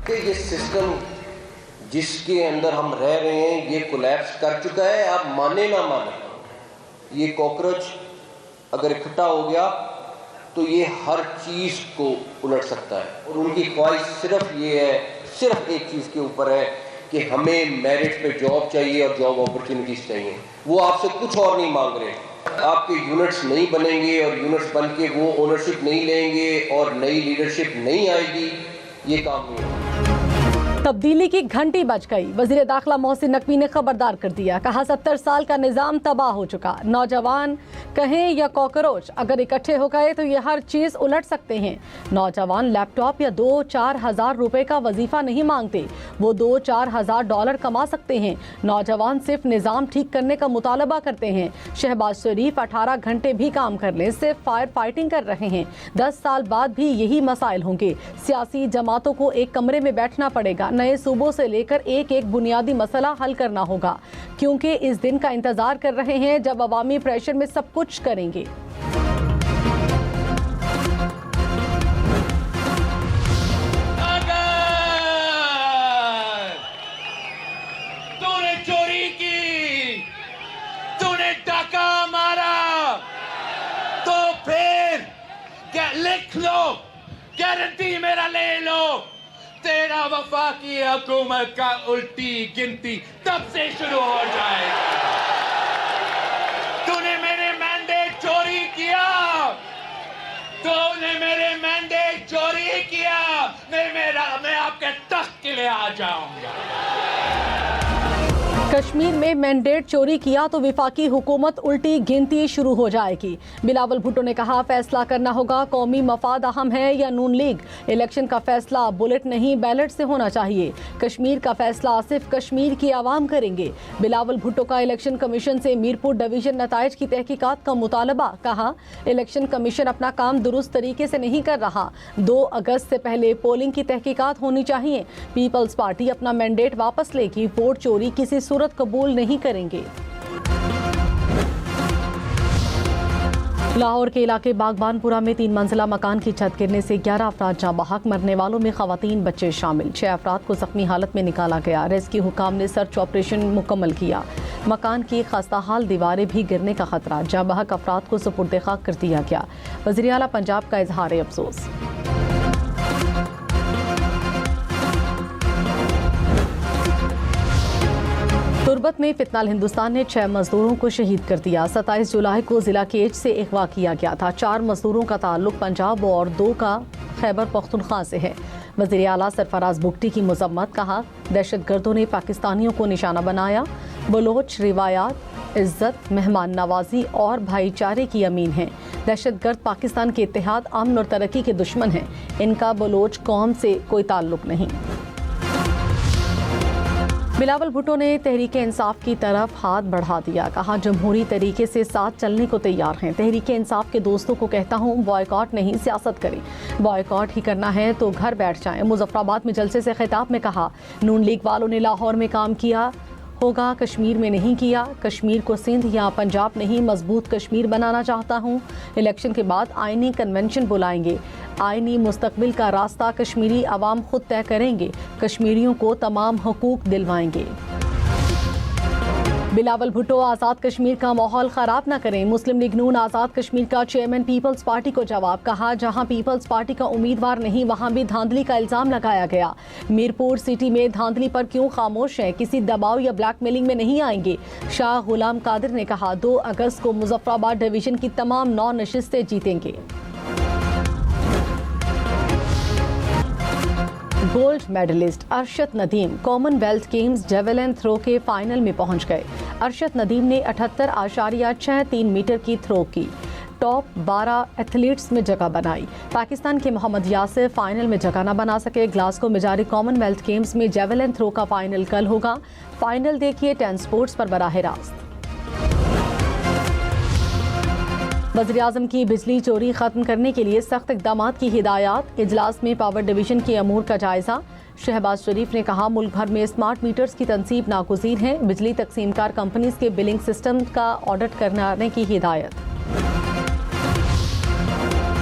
कि ये सिस्टम जिसके अंदर हम रह रहे हैं ये कोलैप्स कर चुका है। आप माने ना माने, ये कॉकरोच अगर इकट्ठा हो गया तो ये हर चीज़ को उलट सकता है। और उनकी ख्वाहिश सिर्फ ये है, सिर्फ एक चीज़ के ऊपर है कि हमें मेरिट पे जॉब चाहिए और जॉब अपॉर्चुनिटीज़ चाहिए। वो आपसे कुछ और नहीं मांग रहे। आपके यूनिट्स नहीं बनेंगे और यूनिट्स बन के वो ओनरशिप नहीं लेंगे और नई लीडरशिप नहीं आएगी, ये काम नहीं होगा। तब्दीली की घंटी बज गई। वजीर दाखिला मोहसिन नकवी ने खबरदार कर दिया, कहा 70 साल का निज़ाम तबाह हो चुका। नौजवान कहें या कॉकरोच, अगर इकट्ठे हो गए तो ये हर चीज़ उलट सकते हैं। नौजवान लैपटॉप या 2-4 हज़ार रुपए का वजीफा नहीं मांगते, वो 2-4 हज़ार डॉलर कमा सकते हैं। नौजवान सिर्फ निज़ाम ठीक करने का मुतालबा करते हैं। शहबाज शरीफ 18 घंटे भी काम कर लें, सिर्फ फायर फाइटिंग कर रहे हैं। 10 साल बाद भी यही मसाइल होंगे। सियासी जमातों को एक कमरे में बैठना पड़ेगा, नए सूबों से लेकर एक एक बुनियादी मसला हल करना होगा, क्योंकि इस दिन का इंतजार कर रहे हैं जब अवामी प्रेशर में सब कुछ करेंगे। तूने चोरी की, तूने डाका मारा, तो फिर लिख लो, गारंटी मेरा ले लो, तेरा वफाकी हुकूमत का उल्टी गिनती तब से शुरू हो जाएगी। तूने मेरे मैंडेट चोरी किया, तूने मेरे मैंडेट चोरी किया, मैं आपके तख्त के लिए आ जाऊंगा। कश्मीर में मैंडेट चोरी किया तो विफाकी हुकूमत उल्टी गिनती शुरू हो जाएगी। बिलावल भुट्टो ने कहा, फैसला करना होगा कौमी मफाद अहम है या नून लीग। इलेक्शन का फैसला बुलेट नहीं बैलेट से होना चाहिए। कश्मीर का फैसला सिर्फ कश्मीर की आवाम करेंगे। बिलावल भुट्टो का इलेक्शन कमीशन से मीरपुर डिवीजन नताइज की तहकीकात का मुतालबा। कहा, इलेक्शन कमीशन अपना काम दुरुस्त तरीके से नहीं कर रहा। 2 अगस्त से पहले पोलिंग की तहकीकात होनी चाहिए। पीपल्स पार्टी अपना मैंडेट वापस लेगी। वोट चोरी किसी सूरत कबूल नहीं करेंगे। लाहौर के इलाके बागबानपुरा में 3 मंजिला मकान की छत गिरने से 11 अफराद जाँ बहक, मरने वालों में खवातीन बच्चे शामिल। 6 अफराद को जख्मी हालत में निकाला गया। रेस्क्यू हुकाम ने सर्च ऑपरेशन मुकम्मल किया। मकान की खस्ताहाल दीवारें भी गिरने का खतरा। जाँ बहक अफराद को सुपुर्द खाक कर दिया गया। वज़ीर आला पंजाब का इजहार अफसोस। तुर्बत में फितनाल हिंदुस्तान ने 6 मजदूरों को शहीद कर दिया। 27 जुलाई को जिला केज से अगवा किया गया था। 4 मजदूरों का ताल्लुक पंजाब और 2 का खैबर पख्तूनख्वा से है। वज़ीर आला सरफराज बुगटी की मजम्मत। कहा, दहशतगर्दों ने पाकिस्तानियों को निशाना बनाया। बलोच रिवायात, इज्जत, मेहमान नवाजी और भाईचारे की अमीन हैं। दहशतगर्द पाकिस्तान के इत्तेहाद, अमन और तरक्की के दुश्मन हैं। इनका बलोच कौम से कोई ताल्लुक नहीं। बिलावल भुट्टो ने तहरीक इंसाफ की तरफ हाथ बढ़ा दिया। कहा, जमहूरी तरीके से साथ चलने को तैयार हैं। तहरीक इंसाफ के दोस्तों को कहता हूँ, बॉयकॉट नहीं सियासत करें। बॉयकॉट ही करना है तो घर बैठ जाएं। मुजफ्फराबाद में जलसे से खिताब में कहा, नून लीग वालों ने लाहौर में काम किया होगा, कश्मीर में नहीं किया। कश्मीर को सिंध या पंजाब नहीं, मजबूत कश्मीर बनाना चाहता हूँ। इलेक्शन के बाद आईनी कन्वेंशन बुलाएंगे। आईनी मुस्तकबिल का रास्ता कश्मीरी अवाम खुद तय करेंगे। कश्मीरियों को तमाम हकूक दिलवाएंगे। बिलावल भुट्टो, आज़ाद कश्मीर का माहौल ख़राब न करें। मुस्लिम लीग नून आज़ाद कश्मीर का चेयरमैन पीपल्स पार्टी को जवाब। कहा, जहां पीपल्स पार्टी का उम्मीदवार नहीं वहां भी धांधली का इल्ज़ाम लगाया गया। मीरपुर सिटी में धांधली पर क्यों खामोश है? किसी दबाव या ब्लैकमेलिंग में नहीं आएंगे। शाह गुलाम कादिर ने कहा, 2 अगस्त को मुजफ्फराबाद डिवीजन की तमाम 9 नशिस्तें जीतेंगे। Gold medalist Arshad Nadeem Commonwealth Games javelin throw के फाइनल में पहुंच गए। अरशद नदीम ने 78.63 मीटर की थ्रो की। टॉप 12 एथलीट्स में जगह बनाई। पाकिस्तान के मोहम्मद यासिर फाइनल में जगह न बना सके। ग्लासगो में जारी कॉमनवेल्थ गेम्स में जेवलिन थ्रो का फाइनल कल होगा। फाइनल देखिए 10 स्पोर्ट्स पर बराह रास्त। वज़ीर-ए-आज़म की बिजली चोरी खत्म करने के लिए सख्त इक़दामात की हिदायत। इजलास में पावर डिवीजन के अमूर का जायजा। शहबाज शरीफ ने कहा, मुल्क भर में स्मार्ट मीटर्स की तनसीब नागुज़ीर है। बिजली तकसीमकार कंपनीज के बिलिंग सिस्टम का ऑडिट करने की हिदायत।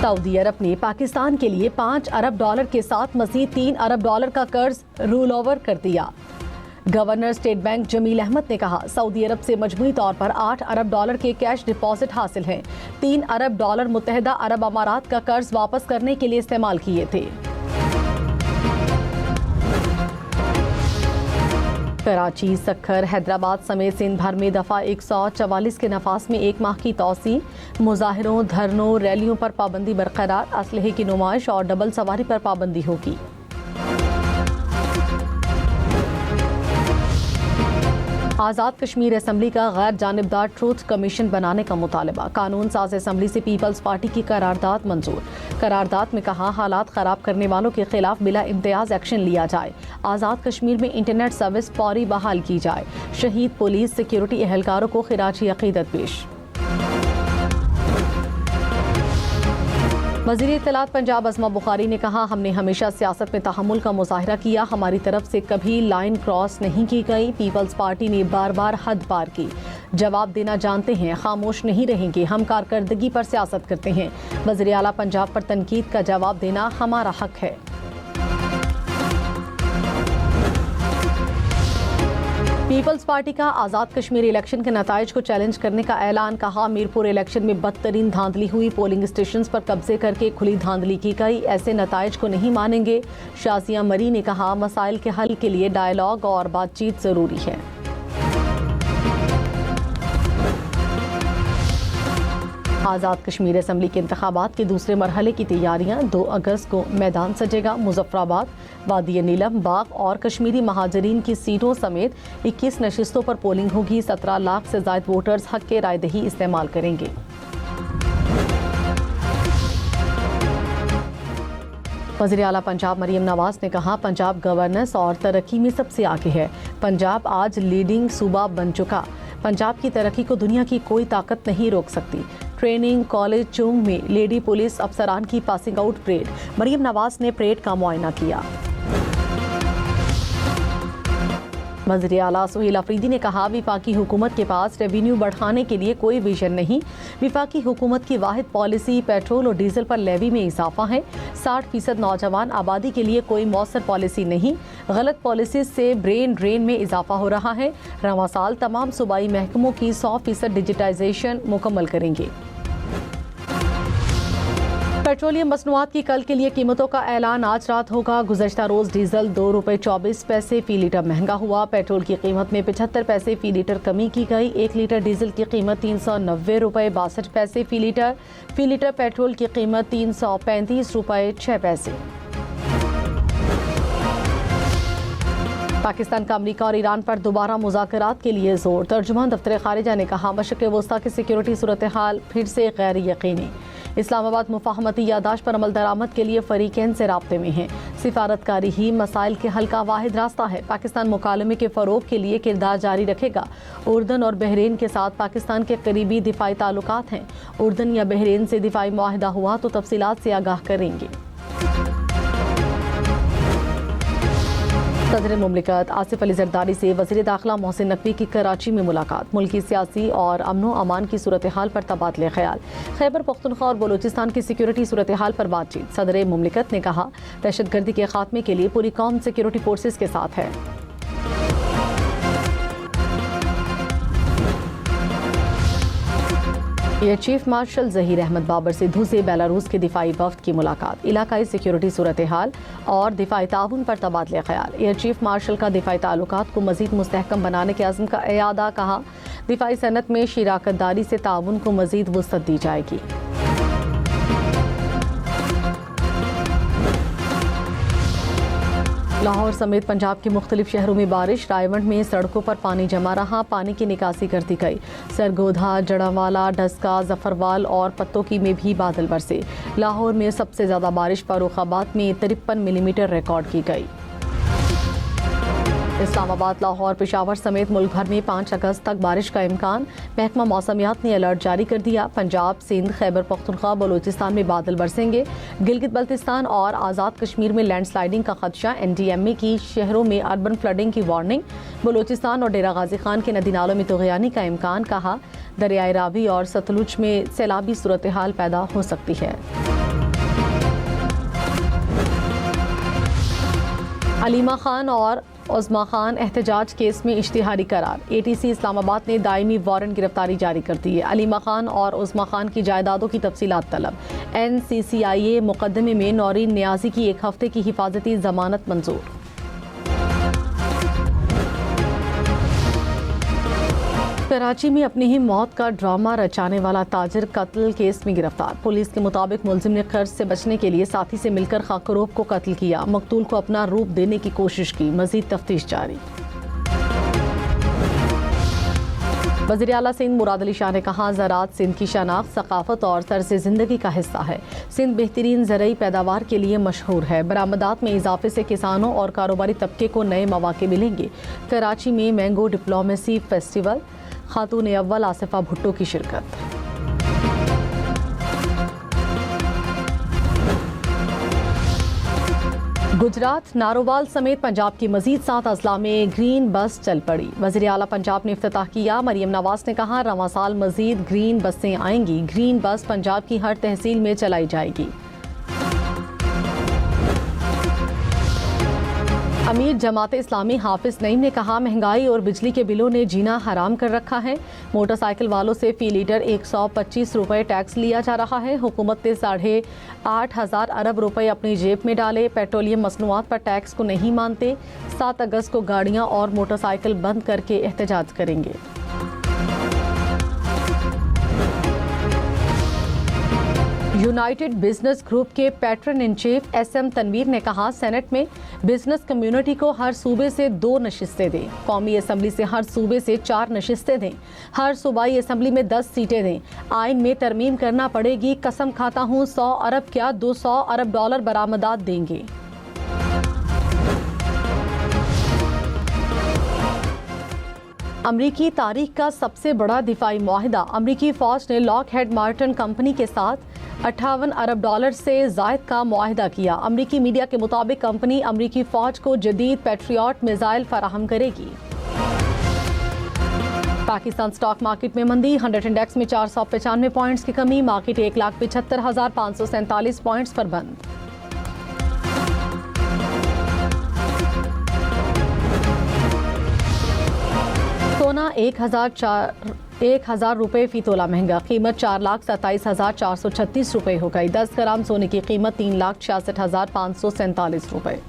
सऊदी अरब ने पाकिस्तान के लिए $5 अरब के साथ मजीद $3 अरब का कर्ज रोल ओवर कर दिया। Governor State Bank Jameel Ahmed ने कहा, सऊदी अरब से मजमूई तौर पर $8 अरब के कैश डिपॉजिट हासिल हैं। $3 अरब मुत्तहिदा अरब अमारात का कर्ज वापस करने के लिए इस्तेमाल किए थे। कराची, सक्खर, हैदराबाद समेत सिंध भर में दफा 144 के नफास में 1 माह की तौसी। मुजाहिरों, धरनों, रैलियों पर पाबंदी बरकरार। असलहे की नुमाइश और डबल सवारी पर पाबंदी होगी। आज़ाद कश्मीर असम्बली का गैर जानिबदार ट्रूथ कमीशन बनाने का मुतालबा। कानून साज असम्बली से पीपल्स पार्टी की करारदाद मंजूर। करारदाद में कहा, हालात खराब करने वालों के खिलाफ बिला इम्तियाज एक्शन लिया जाए। आज़ाद कश्मीर में इंटरनेट सर्विस फौरी बहाल की जाए। शहीद पुलिस सिक्योरिटी एहलकारों को खिराजी अकीदत पेश। वज़ीर इत्तलात पंजाब अज़मा बुखारी ने कहा, हमने हमेशा सियासत में तहम्मुल का मुजाहरा किया। हमारी तरफ से कभी लाइन क्रॉस नहीं की गई। पीपल्स पार्टी ने बार बार हद पार की। जवाब देना जानते हैं, खामोश नहीं रहेंगे। हम कारकर्दगी पर सियासत करते हैं। वज़ीर आला पंजाब पर तनकीद का जवाब देना हमारा हक है। पीपल्स पार्टी का आज़ाद कश्मीर इलेक्शन के नताइज को चैलेंज करने का ऐलान। कहा, मीरपुर इलेक्शन में बदतरीन धांधली हुई। पोलिंग स्टेशन पर कब्जे करके खुली धांधली की गई। ऐसे नताइज को नहीं मानेंगे। शाजिया मरी ने कहा, मसाइल के हल के लिए डायलॉग और बातचीत जरूरी है। आज़ाद कश्मीर असम्बली के इंतखाबात के दूसरे मरहले की तैयारियां। 2 अगस्त को मैदान सजेगा। मुजफ्फराबाद, वादी नीलम, बाग और कश्मीरी महाजरीन की सीटों समेत 21 नशिस्तों पर पोलिंग होगी। 17 लाख से ज़ायद वोटर्स हक के रायदही इस्तेमाल करेंगे। वज़ीर आला पंजाब मरियम नवाज ने कहा, पंजाब गवर्नेंस और तरक्की में सबसे आगे है। पंजाब आज लीडिंग सूबा बन चुका। पंजाब की तरक्की को दुनिया की कोई ताकत नहीं रोक सकती। ट्रेनिंग कॉलेज चुंग में लेडी पुलिस अफसरान की passing out parade. Maryam Nawaz ने परेड का मुआयना किया। वज़ीर आला सुहेल अफरीदी ने कहा, विफाकी हुकूमत के पास रेवेन्यू बढ़ाने के लिए कोई विजन नहीं। विफाकी हुकूमत की वाहिद पॉलिसी पेट्रोल और डीजल पर लेवी में इजाफा है। 60% नौजवान आबादी के लिए कोई मौसर पॉलिसी नहीं। गलत पॉलिसी से ब्रेन ड्रेन में इजाफा हो रहा है। रवां साल तमाम सूबाई महकमों की 100% डिजिटाइजेशन मुकम्मल करेंगे। पेट्रोलियम मसनूआत की कल के लिए कीमतों का ऐलान आज रात होगा। गुज़श्ता रोज़ डीजल ₹2.24 फ़ी लीटर महंगा हुआ। पेट्रोल की कीमत में 75 पैसे फ़ी लीटर कमी की गई। 1 लीटर डीजल की कीमत ₹390.62 फ़ी लीटर। फ़ी लीटर पेट्रोल की कीमत ₹335.06। पाकिस्तान का अमरीका और ईरान पर दोबारा मुज़ाकरात के लिए जोर। तर्जुमान दफ्तर खारिजा ने कहा, मशरिक़ वस्ता की सिक्योरिटी सूरत हाल फिर से गैर यकीनी। इस्लामाबाद मुफाहमती यादाश्त पर अमल दरामद के लिए फरीकैन से राब्ते में हैं। सिफारतकारी ही मसाइल के हल का वाहिद रास्ता है। पाकिस्तान मुकालमे के फ़रोग़ के लिए किरदार जारी रखेगा। उर्दन और बहरीन के साथ पाकिस्तान के करीबी दिफाई ताल्लुकात हैं। उर्दन या बहरीन से दिफाई मुआहदा हुआ तो तफसीलात से आगाह करेंगे। सदर मुमलिकत आसिफ अली जरदारी से वज़ीर दाखिला मोहसिन नकवी की कराची में मुलाकात। मुल्की सियासी और अमनो अमान की सूरत हाल पर तबादले ख्याल। खैबर पख्तूनख्वा और बलूचिस्तान की सिक्योरिटी सूरत हाल पर बातचीत। सदर मुमलिकत ने कहा, दहशतगर्दी के खात्मे के लिए पूरी कौम सिक्योरिटी फोर्सेस के साथ है। Air chief marshal Zaheer Ahmed Babar Sidhu से बेलारूस के दिफाई वफ्द की मुलाकात। इलाकाई सिक्योरिटी सूरत हाल और दिफाई ताउन पर तबादले ख्याल। एयर चीफ मार्शल का दिफाई ताल्लुकात को मजीद मुस्तहकम बनाने के अज़्म का इयादा। कहा, दिफाई सनत में शिराकतदारी से ताउन को मजीद वुसअत दी जाएगी। लाहौर समेत पंजाब के मुख्तलिफ शहरों में बारिश। रायवंड में सड़कों पर पानी जमा रहा। पानी की निकासी कर दी गई। सरगोधा, जड़ावाला, डस्का, जफरवाल और पत्तोकी में भी बादल बरसे। लाहौर में सबसे ज़्यादा बारिश फर्रुखाबाद में 53 मिलीमीटर रिकॉर्ड की गई। इस्लामाबाद, लाहौर, पेशावर समेत मुल्क भर में 5 अगस्त तक बारिश का इम्कान। महकमा मौसमियात ने अलर्ट जारी कर दिया। पंजाब, सिंध, खैबर पख्तूनख्वा, बलूचिस्तान में बादल बरसेंगे। गिलगित बल्तिस्तान और आज़ाद कश्मीर में लैंडस्लाइडिंग का खदशा। NDMA की शहरों में अर्बन फ्लडिंग की वार्निंग। बलूचिस्तान और डेरा गाजी खान के नदी नालों में तुग़यानी का इम्कान। कहा, दरियाए रावी और सतलुज में सैलाबी सूरत हाल पैदा हो सकती है। अलीमा खान और उस्मा खान एहतजाज केस में इश्तिहारी करार। ATC इस्लामाबाद ने दायमी वारंट गिरफ्तारी जारी कर दी है। अलीमा खान और उस्मा खान की जायदादों की तफसीलात तलब। NCCIA मुकदमे में नौरीन नियाजी की 1 हफ्ते की हिफाजती जमानत मंजूर। कराची में अपनी ही मौत का ड्रामा रचाने वाला ताजिर कत्ल केस में गिरफ्तार। पुलिस के मुताबिक मुलजिम ने कर्ज से बचने के लिए साथी से मिलकर खाकरोब को कत्ल किया। मकतूल को अपना रूप देने की कोशिश की। मजीद तफ्तीश जारी। वज़ीर आला सिंध मुराद अली शाह ने कहा, ज़राअत सिंध की शनाख्त, सकाफत और तर्ज़ ज़िंदगी का हिस्सा है। सिंध बेहतरीन ज़रई पैदावार के लिए मशहूर है। बरामदात में इजाफे से किसानों और कारोबारी तबके को नए मौके मिलेंगे। कराची में मैंगो डिप्लोमेसी फेस्टिवल, खातून अव्वल आसिफा भुट्टो की शिरकत। गुजरात, नारोवाल समेत पंजाब की मजीद 7 अजला में ग्रीन बस चल पड़ी। वज़ीर आला पंजाब ने इफ्तिताह किया। मरियम नवाज ने कहा, रवां साल मजीद ग्रीन बसें आएंगी। ग्रीन बस पंजाब की हर तहसील में चलाई जाएगी। अमीर जमात इस्लामी हाफिज नईम ने कहा, महंगाई और बिजली के बिलों ने जीना हराम कर रखा है। मोटरसाइकिल वालों से फी लीटर 125 रुपये टैक्स लिया जा रहा है। हुकूमत ने 8,500 अरब रुपए अपनी जेब में डाले। पेट्रोलियम मसनूआत पर टैक्स को नहीं मानते। 7 अगस्त को गाड़ियां और मोटरसाइकिल बंद करके एहतजाज करेंगे। यूनाइटेड बिजनेस ग्रुप के patron in chief SM Tanveer ने कहा, सेनेट में बिजनेस कम्युनिटी को हर सूबे से 2 नशिस्तें दें। कौमी असम्बली से हर सूबे से 4 नशिस्तें दें। हर सूबाई असम्बली में 10 सीटें दें। आइन में तरमीम करना पड़ेगी। कसम खाता हूँ 100 अरब क्या 200 अरब डॉलर बरामदात देंगे। अमरीकी तारीख का सबसे बड़ा दिफाई मुआहिदा। अमरीकी फौज ने लॉकहेड मार्टिन कंपनी के साथ 58 अरब डॉलर से जायद का मुआहिदा किया। अमरीकी मीडिया के मुताबिक कंपनी अमरीकी फौज को जदीद पैट्रियट मिसाइल फराहम करेगी। पाकिस्तान स्टॉक मार्केट में मंदी। 100 इंडेक्स में 495 पॉइंट्स की कमी। मार्केट 1,75,547 पॉइंट्स पर बंद। सोना 1,000 रुपये फी तोला महंगा। कीमत 4,27,436 रुपये हो गई। 10 ग्राम सोने की कीमत 3,66,547 रुपये।